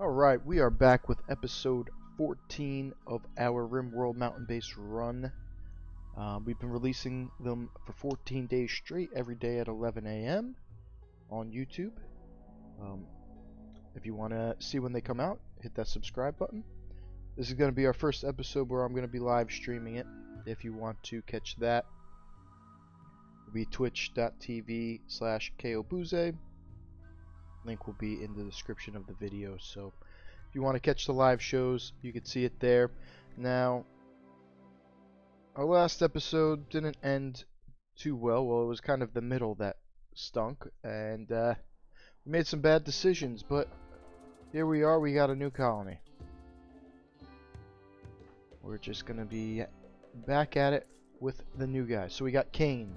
Alright, we are back with episode 14 of our Rimworld Mountain Base run. We've been releasing them for 14 days straight, every day at 11 a.m. on YouTube. If you want to see when they come out, hit that subscribe button. This is going to be our first episode where I'm going to be live streaming it. If you want to catch that, it'll be twitch.tv/kobuze. Link will be in the description of the video, so if you want to catch the live shows, you can see it there. Now, our last episode didn't end too well. Well, it was kind of the middle that stunk, and we made some bad decisions, but here we are. We got a new colony. We're just going to be back at it with the new guys. So we got Kane,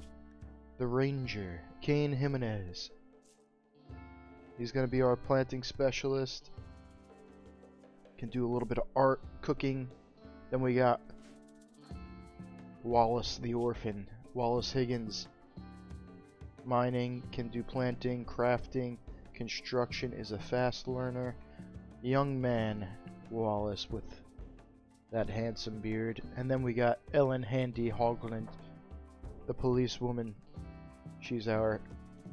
the Ranger, Kane Jimenez. He's going to be our planting specialist. Can do a little bit of art, cooking. Then we got Wallace the orphan, Wallace Higgins. Mining, can do planting, crafting, construction, is a fast learner. Young man, Wallace with that handsome beard. And then we got Ellen Handy Hogland, the policewoman. She's our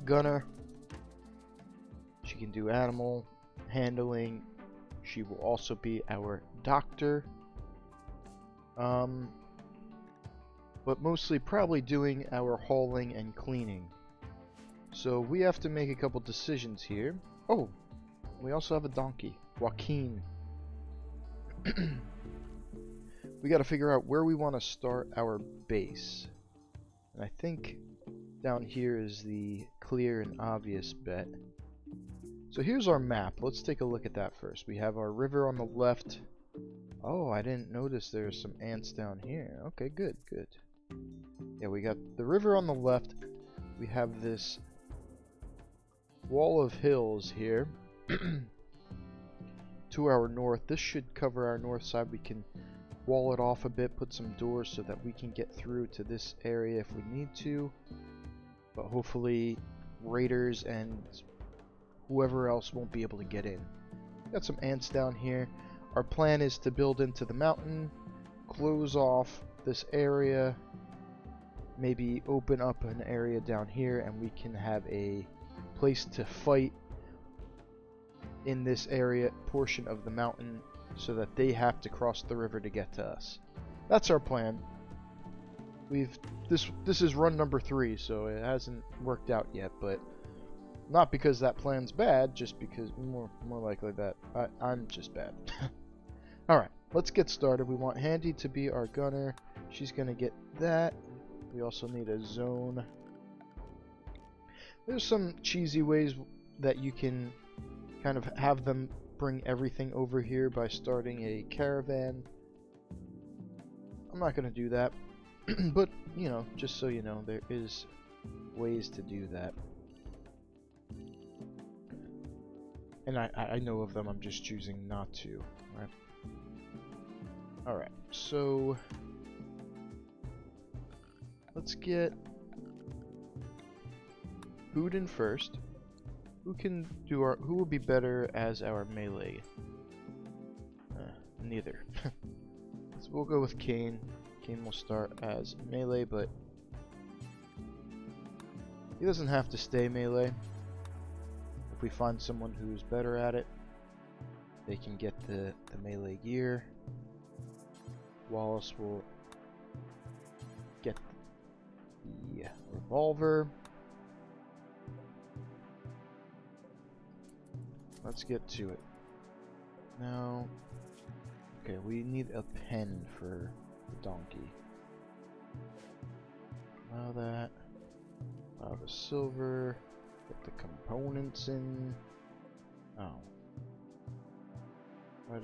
gunner. She can do animal handling. She will also be our doctor. But mostly probably doing our hauling and cleaning. So we have to make a couple decisions here. Oh, we also have a donkey, Joaquin. We got to figure out where we want to start our base. And I think down here is the clear and obvious bet. So here's our map. Let's take a look at that first. We have our river on the left. Oh, I didn't notice there's some ants down here. Okay, good, good. Yeah, we got the river on the left. We have this wall of hills here to our north. This should cover our north side. We can wall it off a bit, put some doors so that we can get through to this area if we need to. But hopefully raiders and whoever else won't be able to get in. Got some ants down here. Our plan is to build into the mountain, close off this area, maybe open up an area down here, and we can have a place to fight in this area portion of the mountain so that they have to cross the river to get to us. That's our plan. This is run number 3, so it hasn't worked out yet, but not because that plan's bad, just because more likely that I'm just bad. Alright, let's get started. We want Handy to be our gunner. She's gonna get that. We also need a zone. There's some cheesy ways that you can kind of have them bring everything over here by starting a caravan. I'm not gonna do that. But, you know, just so you know, there is ways to do that. And I know of them, I'm just choosing not to, right? Alright, so let's get food in first. Who will be better as our melee? Neither. So we'll go with Kane. Kane will start as melee, but he doesn't have to stay melee. If we find someone who's better at it, they can get the melee gear. Wallace will get the revolver. Let's get to it. Now, okay, we need a pen for the donkey. Allow that. Allow the silver. Get the components in. Oh. What?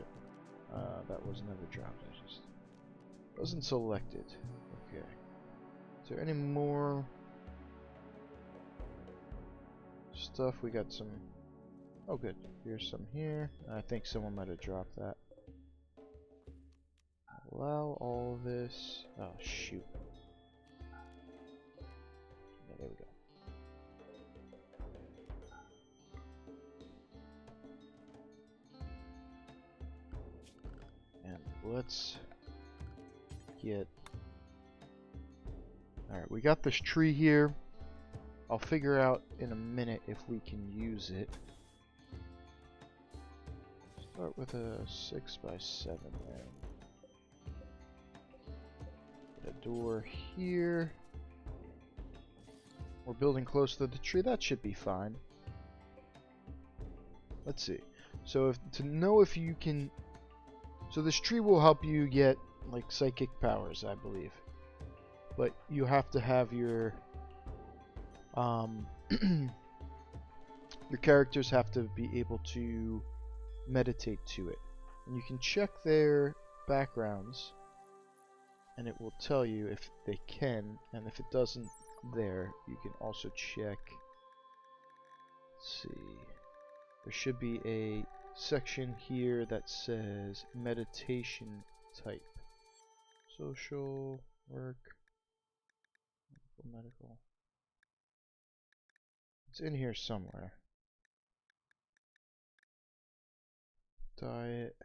That was never dropped. I just wasn't selected. Okay. Is there any more stuff? We got some. Oh, good. Here's some here. I think someone might have dropped that. Allow all of this. Oh, shoot. Yeah, there we go. let's get... Alright, we got this tree here. I'll figure out in a minute if we can use it. Start with a 6x7 there. Put a door here. We're building close to the tree. That should be fine. Let's see. So to know if you can... So this tree will help you get like psychic powers, I believe. But you have to have your... your characters have to be able to meditate to it. And you can check their backgrounds and it will tell you if they can, and if it doesn't there, you can also check. Let's see. There should be a section here that says meditation type. Social, work, medical. It's in here somewhere. Diet.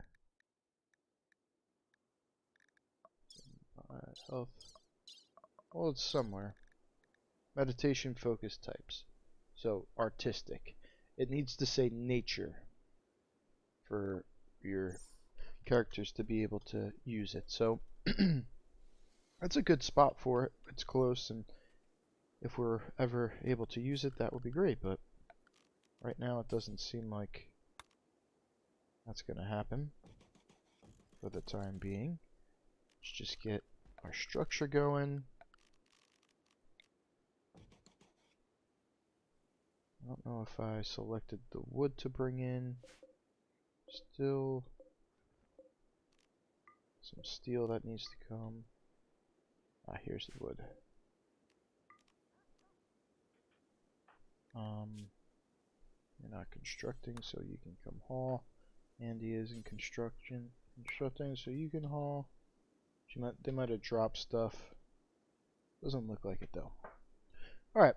Health. Well, it's somewhere. Meditation focus types. So, artistic. It needs to say nature for your characters to be able to use it. So, that's a good spot for it. It's close, and if we're ever able to use it, that would be great. But right now, it doesn't seem like that's going to happen for the time being. Let's just get our structure going. I don't know if I selected the wood to bring in. Still some steel that needs to come. Ah, here's the wood. You're not constructing, so you can come haul. Andy is in constructing, so you can haul. They might have dropped stuff. Doesn't look like it though. Alright.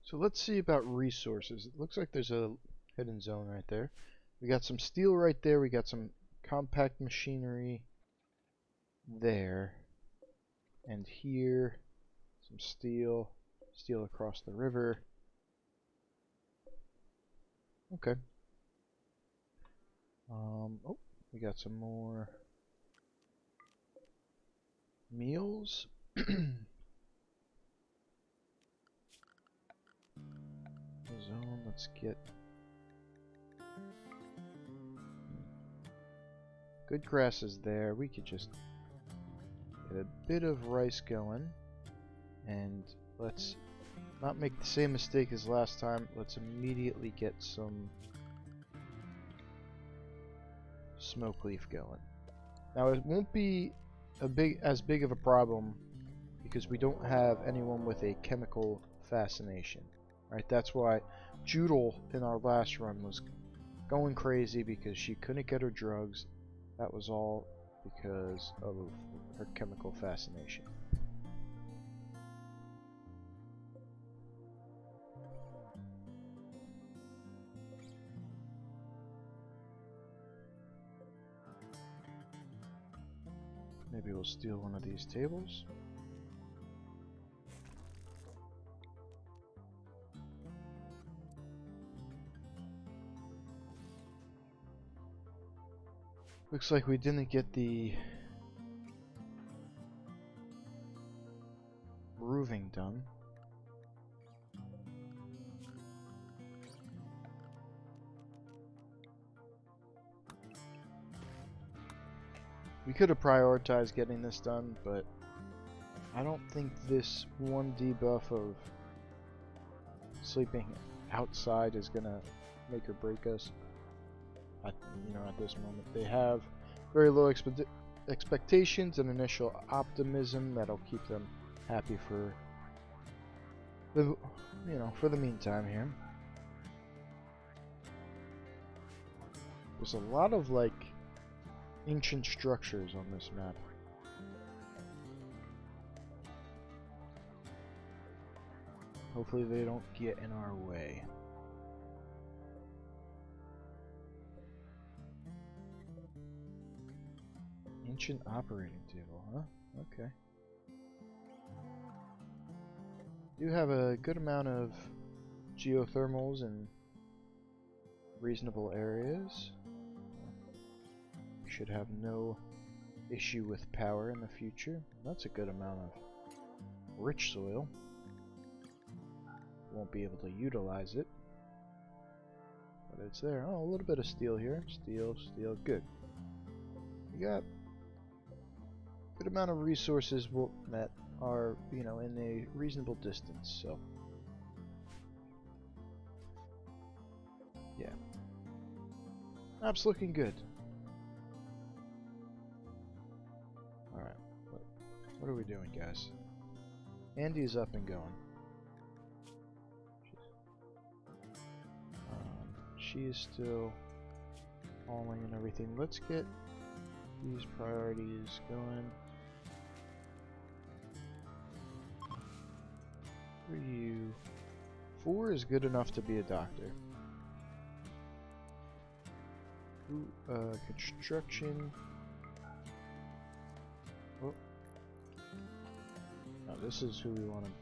So let's see about resources. It looks like there's a hidden zone right there. We got some steel right there. We got some compact machinery there. And here, some steel. Steel across the river. Okay. Oh, we got some more meals. Zone, let's get good grasses there. We could just get a bit of rice going, and let's not make the same mistake as last time. Let's immediately get some smoke leaf going. Now it won't be as big of a problem because we don't have anyone with a chemical fascination. Right, that's why Judel in our last run was going crazy because she couldn't get her drugs. That was all because of her chemical fascination. Maybe we'll steal one of these tables. Looks like we didn't get the roofing done. We could have prioritized getting this done, but I don't think this one debuff of sleeping outside is gonna make or break us. At this moment, they have very low expectations and initial optimism that'll keep them happy for the, for the meantime here. There's a lot of like ancient structures on this map. Hopefully they don't get in our way. kitchen operating table, huh? Okay. You have a good amount of geothermals in reasonable areas. You should have no issue with power in the future. That's a good amount of rich soil. Won't be able to utilize it, but it's there. Oh, a little bit of steel here. Steel, good. You got a good amount of resources that are, you know, in a reasonable distance, so yeah. Map's looking good. Alright, what are we doing, guys? Andy's up and going. She is still hauling and everything. Let's get these priorities going. For you, 4 is good enough to be a doctor. Ooh, construction. Oh. Now this is who we want to.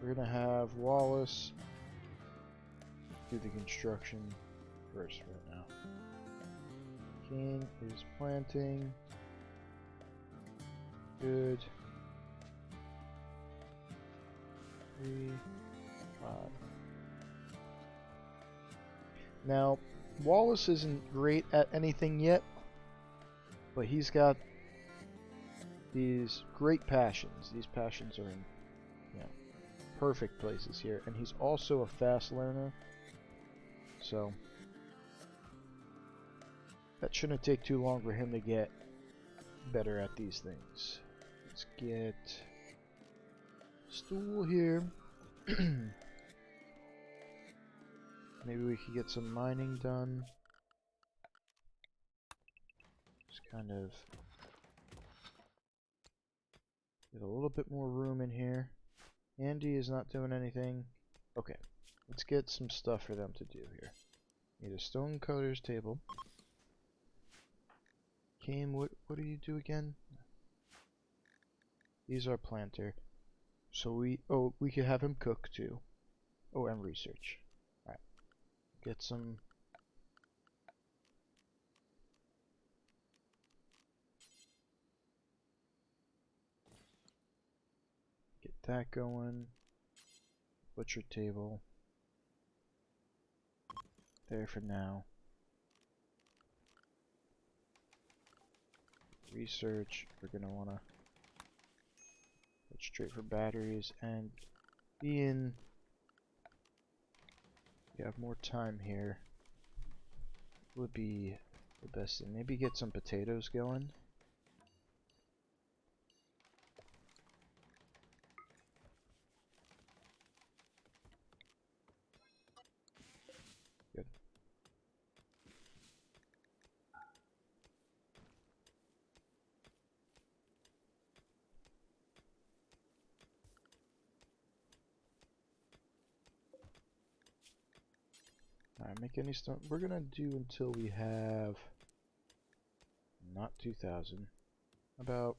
We're gonna have Wallace do the construction first right now. King is planting. Good. 3, 5. Now, Wallace isn't great at anything yet, but he's got these great passions. These passions are in, you know, perfect places here, and he's also a fast learner. So that shouldn't take too long for him to get better at these things. Let's get stool here. Maybe we could get some mining done. Just kind of get a little bit more room in here. Andy is not doing anything. Okay. Let's get some stuff for them to do here. Need a stone cutter's table. Kane, what do you do again? He's our planter. So we could have him cook too. Oh, and research. Alright. Get some. Get that going. Butcher table. There for now. Research, we're gonna wanna go straight for batteries, and being you have more time here would be the best thing. Maybe get some potatoes going. Good. Alright, make any stone. We're gonna do until we have not 2,000, about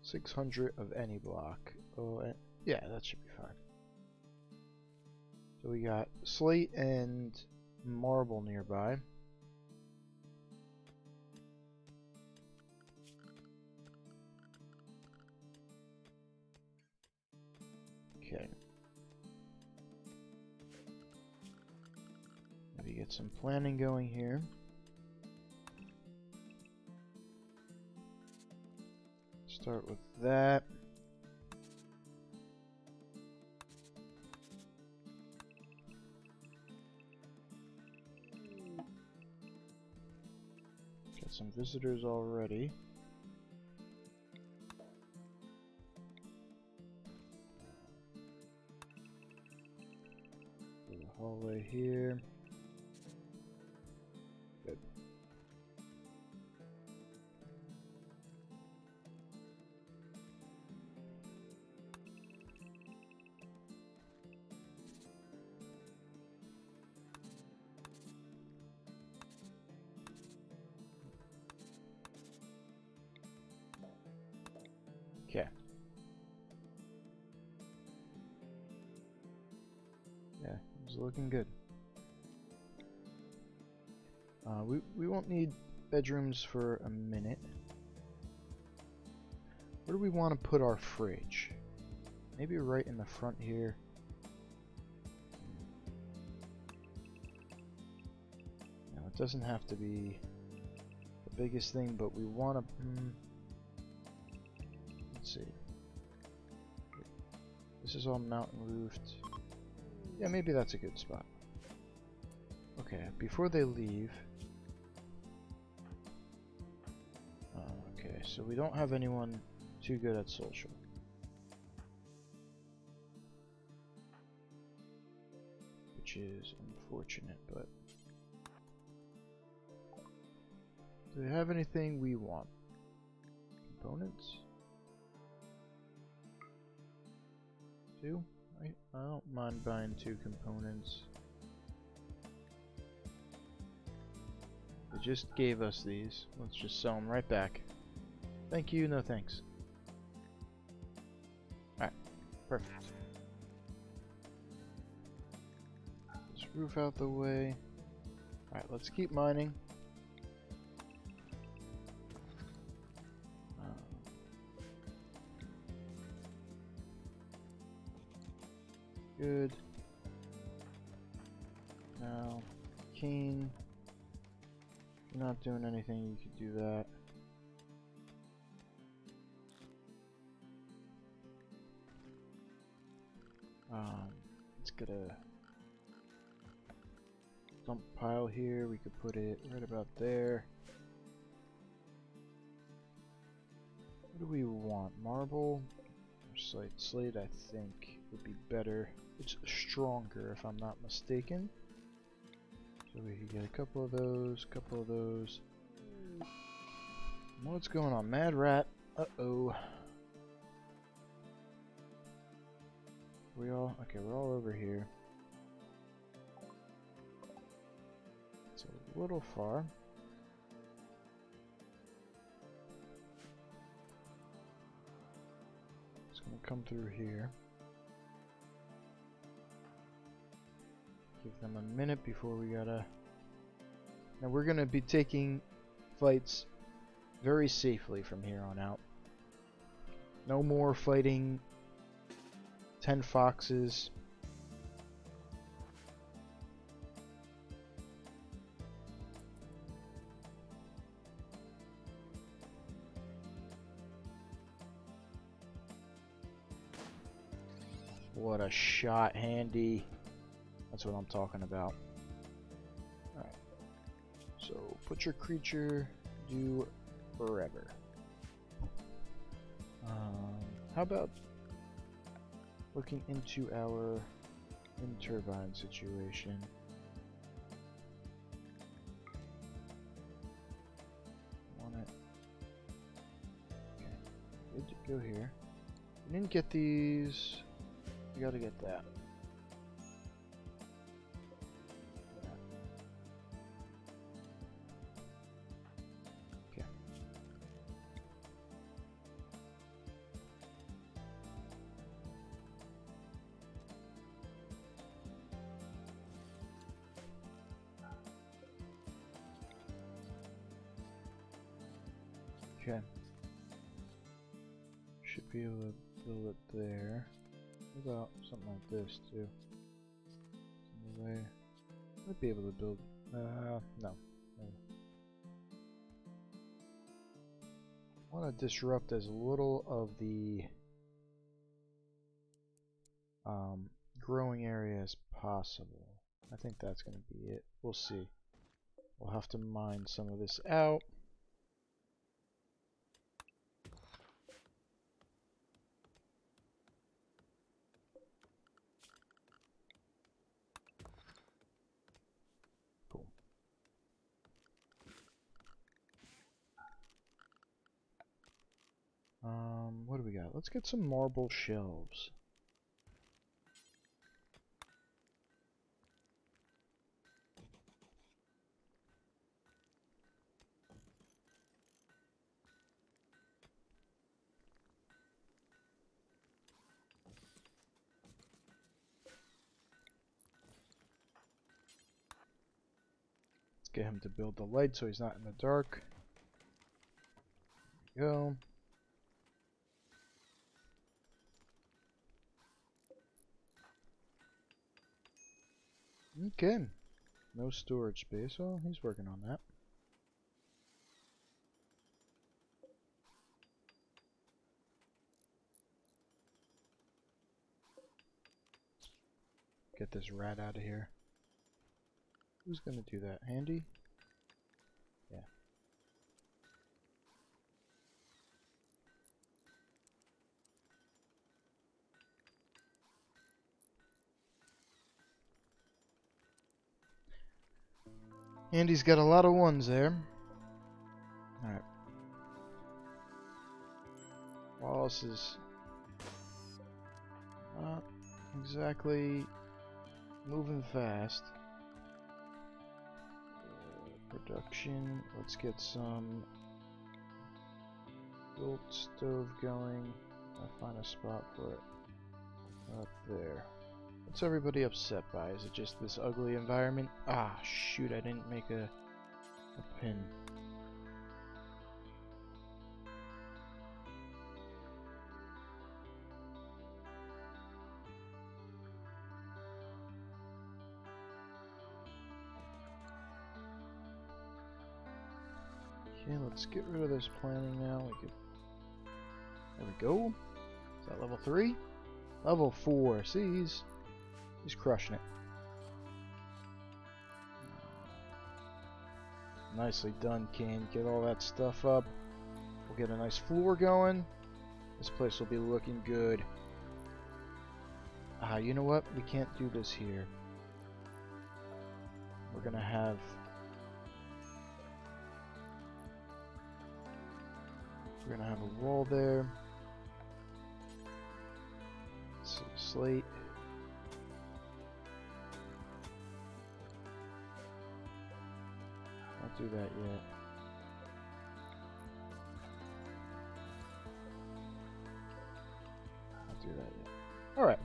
600 of any block. Oh, yeah, that should be fine. So we got slate and marble nearby. Okay. Maybe get some planning going here. Start with that. Got some visitors already. The hallway here. Good. Okay. Yeah, it's looking good. We won't need bedrooms for a minute. Where do we want to put our fridge? Maybe right in the front here. Now it doesn't have to be the biggest thing, but we want to. Let's see. This is all mountain roofed. Yeah, maybe that's a good spot. Okay, before they leave. Okay, so we don't have anyone too good at social. Which is unfortunate, but... Do they have anything we want? Components? 2? I don't mind buying 2 components. They just gave us these. Let's just sell them right back. Thank you, no thanks. Alright, perfect. This roof out the way. Alright, let's keep mining. Good. Now, Keen. If you're not doing anything, you could do that. Let's get a dump pile here. We could put it right about there. What do we want? Marble or slate? Slate, I think, would be better. It's stronger, if I'm not mistaken. So we could get a couple of those, couple of those. What's going on? Mad Rat. Uh-oh. Okay, we're all over here. It's a little far. It's gonna come through here. Give them a minute before we gotta... Now we're gonna be taking fights very safely from here on out. No more fighting 10 foxes. What a shot, Handy. That's what I'm talking about. Alright. So, put your creature, do forever. How about looking into our wind turbine situation? Want it? Okay. Good to go here. We didn't get these. We gotta get that. Okay. Okay. Should be able to build it there. What about something like this too? In the way. Might be able to build. No. I want to disrupt as little of the growing area as possible. I think that's going to be it. We'll see. We'll have to mine some of this out. Cool. What do we got? Let's get some marble shelves. get him to build the light so he's not in the dark. There we go. Okay. No storage space. Well, he's working on that. Get this rat out of here. Who's gonna do that? Handy? Yeah. Andy's got a lot of ones there. Alright. Wallace is not exactly moving fast. Production. Let's get some built stove going. I'll find a spot for it. Up there. What's everybody upset by? Is it just this ugly environment? Ah, shoot, I didn't make a pin. Okay, let's get rid of this planning now. There we go. Is that level 3? Level 4. See, he's crushing it. Nicely done, Kane. Get all that stuff up. We'll get a nice floor going. This place will be looking good. Ah, you know what? We can't do this here. We're gonna have a wall there. Some slate. Not do that yet. Not do that yet. Alright.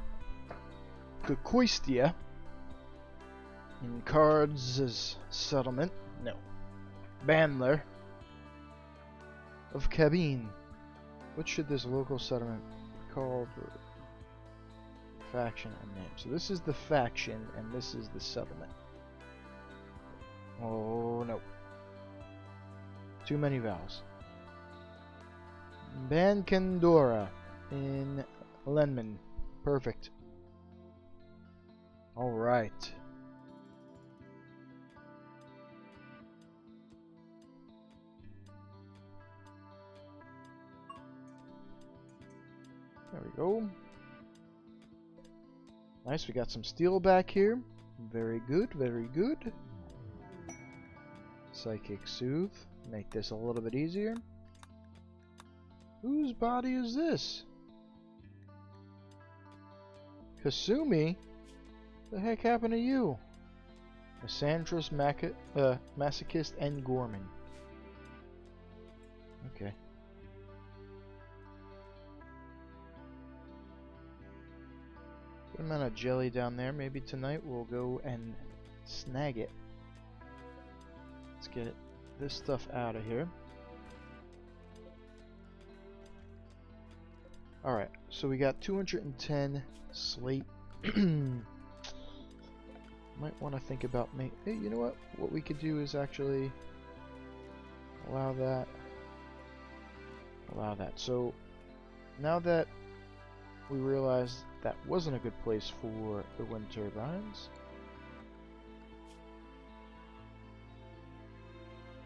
Kukoistia in Cards' settlement. No. Bandler of Cabine. What should this local settlement be called? Faction and name. So this is the faction and this is the settlement. Oh no. Too many vowels. Bancandora in Lenman. Perfect. Alright. There we go. Nice, we got some steel back here. Very good, very good. Psychic Soothe. Make this a little bit easier. Whose body is this? Kasumi? The heck happened to you? Misandrous Masochist and Gorman. Okay. Good amount of jelly down there. Maybe tonight we'll go and snag it. Let's get this stuff out of here. Alright, so we got 210 slate. Might want to think about hey, you know what? What we could do is actually allow that. So now that we realized that wasn't a good place for the wind turbines.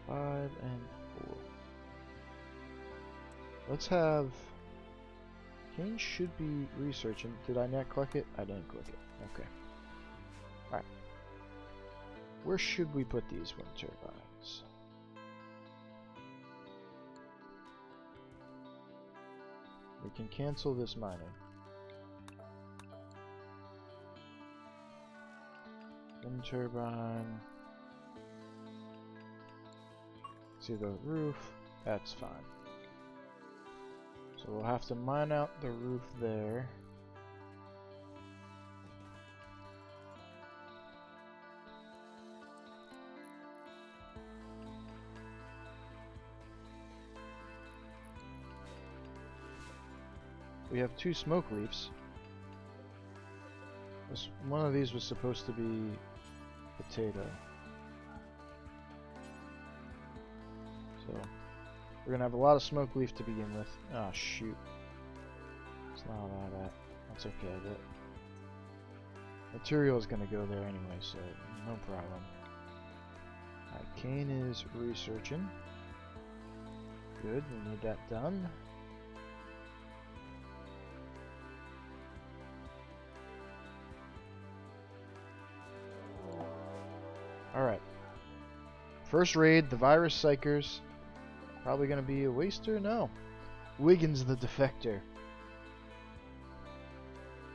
5 and 4. Let's have. Kane should be researching. Did I not click it? I didn't click it. Okay. Alright. Where should we put these wind turbines? We can cancel this mining. Wind turbine. See the roof? That's fine. So we'll have to mine out the roof there. We have 2 smoke leaves. One of these was supposed to be potato. So we're gonna have a lot of smoke leaf to begin with. Oh shoot. It's not allowed that. That's okay. The material is gonna go there anyway, so no problem. Alright, Kane is researching. Good, we need that done. Alright. First raid, the virus psychers. Probably gonna be a waster? No. Wiggins the defector.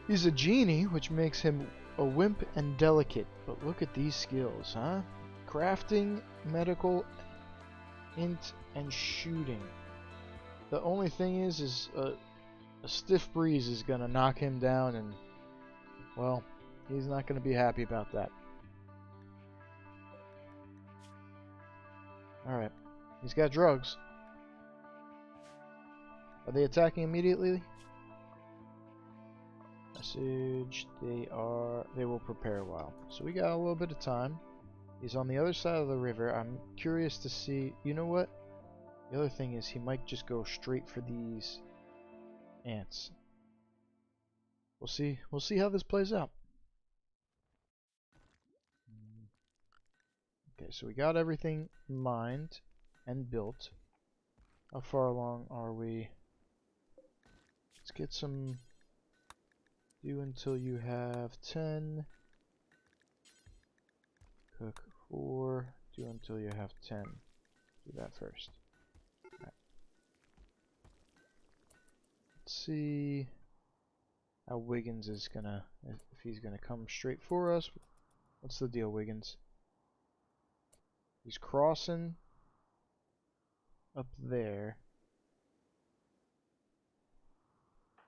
He's a genie, which makes him a wimp and delicate. But look at these skills, huh? Crafting, medical, int, and shooting. The only thing is a stiff breeze is gonna knock him down, and well, he's not gonna be happy about that. Alright. He's got drugs. Are they attacking immediately? Message. They will prepare a while. So we got a little bit of time. He's on the other side of the river. I'm curious to see. You know what? The other thing is he might just go straight for these ants. We'll see. We'll see how this plays out. Okay, so we got everything mined and built. How far along are we? Let's get some. Do until you have 10. Cook 4. Do until you have 10. Do that first. Right. Let's see how Wiggins is gonna, if he's gonna come straight for us. What's the deal, Wiggins? He's crossing up there.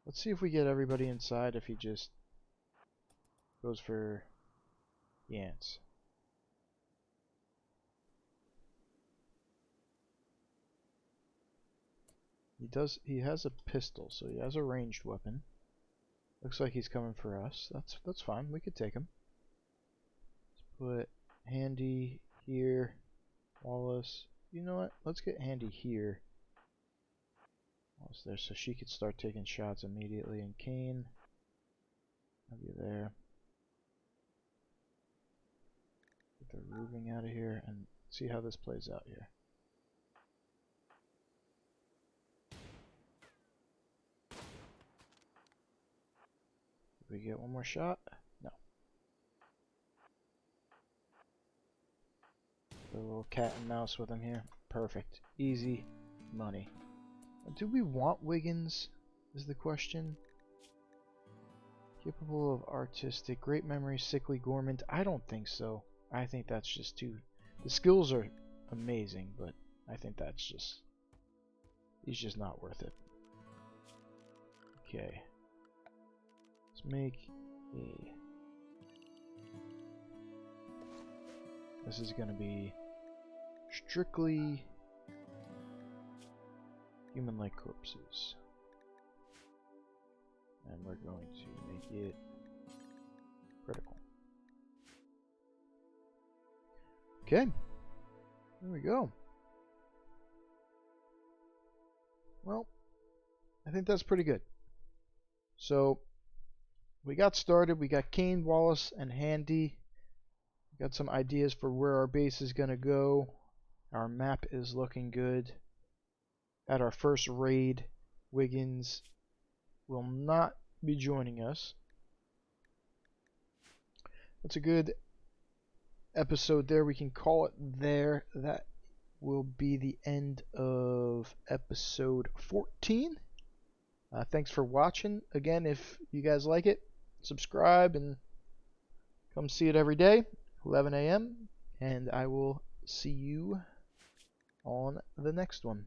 Let's see if we get everybody inside if he just goes for the ants. He has a pistol, so he has a ranged weapon. Looks like he's coming for us. That's fine. We could take him. Let's put Handy here. Wallace. You know what? Let's get Handy here. Wallace there, so she could start taking shots immediately. And Kane, I'll be there. Get the roofing out of here and see how this plays out here. Did we get one more shot? No. A little cat and mouse with him here. Perfect. Easy money. Do we want Wiggins, is the question. Capable of artistic, great memory, sickly, gourmand. I don't think so. I think that's just too... The skills are amazing, but I think that's just... He's just not worth it. Okay. Let's make a... This is going to be strictly human-like corpses. And we're going to make it critical. Okay. There we go. Well, I think that's pretty good. So, we got started. We got Kane, Wallace, and Handy. We got some ideas for where our base is going to go. Our map is looking good. At our first raid, Wiggins will not be joining us. That's a good episode there. We can call it there. That will be the end of episode 14. Thanks for watching. Again, if you guys like it, subscribe and come see it every day, 11 a.m. And I will see you on the next one.